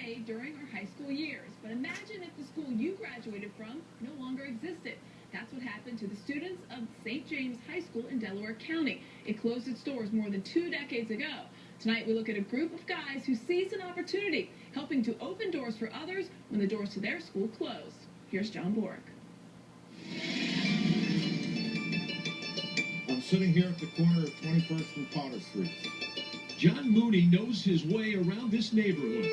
made during our high school years. But imagine if the school you graduated from no longer existed. That's what happened to the students of St. James High School in Delaware County. It closed its doors more than 2 decades ago. Tonight we look at a group of guys who seized an opportunity, helping to open doors for others when the doors to their school closed. Here's John Bork. I'm sitting here at the corner of 21st and Potter Streets. John Mooney knows his way around this neighborhood.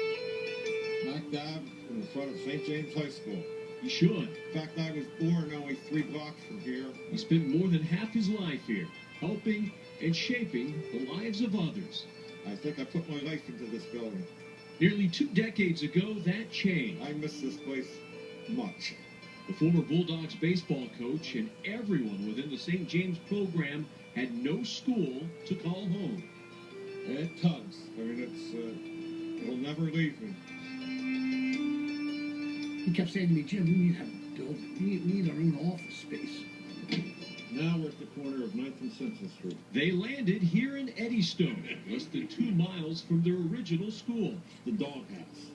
Smack dab in the front of St. James High School. He should. In fact, I was born only 3 blocks from here. He spent more than half his life here, helping and shaping the lives of others. I think I put my life into this building. Nearly 2 decades ago, that changed. I miss this place much. The former Bulldogs baseball coach and everyone within the St. James program had no school to call home. It tugs. I mean, it'll never leave me. He kept saying to me, Jim, we need to have a building. We need our own office space. Now we're at the corner of 9th and Central Street. They landed here in Eddystone, less than 2 miles from their original school. The doghouse.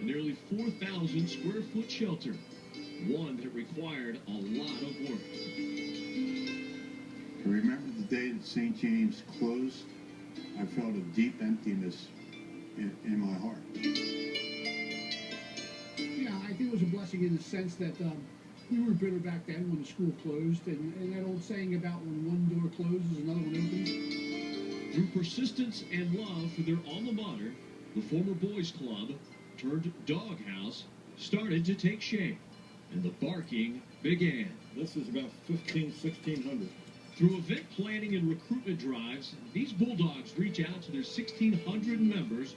A nearly 4,000 square foot shelter, one that required a lot of work. I remember the day that St. James closed. I felt a deep emptiness in my heart. Yeah, I think it was a blessing in the sense that we were bitter back then when the school closed, and that old saying about when one door closes, another one opens. Through persistence and love for their alma mater, the former boys club turned doghouse started to take shape, and the barking began. This is about 1600. Through event planning and recruitment drives, these Bulldogs reach out to their 1,600 members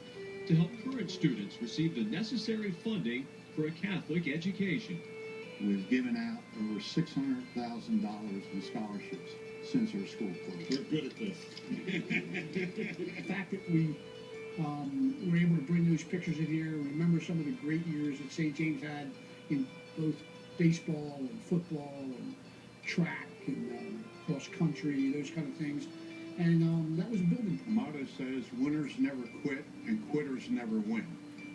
to help current students receive the necessary funding for a Catholic education. We've given out over $600,000 in scholarships since our school closed. We're good at this. The fact that we were able to bring those pictures in here, remember some of the great years that St. James had in both baseball and football and track and cross country, those kind of things. And that was a building. The motto says, winners never quit and quitters never win.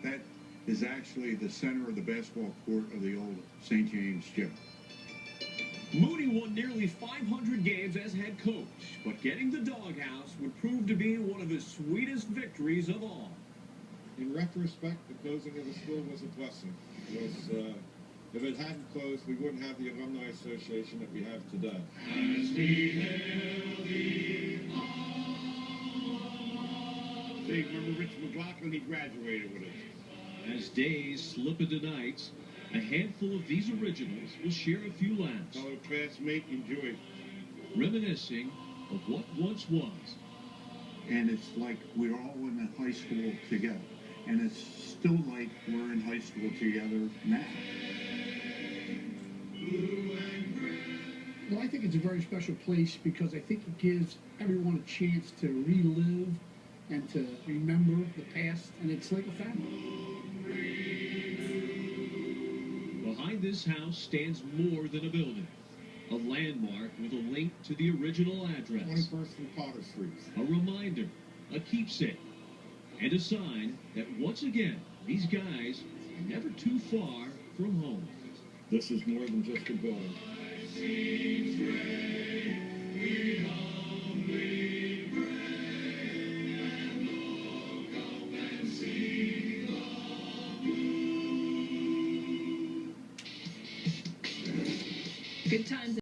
That is actually the center of the basketball court of the old St. James gym. Mooney won nearly 500 games as head coach, but getting the doghouse would prove to be one of his sweetest victories of all. In retrospect, the closing of the school was a blessing. If it hadn't closed, we wouldn't have the Alumni Association that we have today. Hey, remember Rich McLaughlin? He graduated with us. As days slip into nights, a handful of these originals will share a few laughs, Fellow classmate, enjoy. reminiscing of what once was. And it's like we're all in high school together. And it's still like we're in high school together now. Well, I think it's a very special place because I think it gives everyone a chance to relive and to remember the past, and it's like a family. Behind this house stands more than a building, a landmark with a link to the original address, 21st and Potter Streets. a reminder, a keepsake, and a sign that once again, these guys are never too far from home. This is more than just a building. Good times.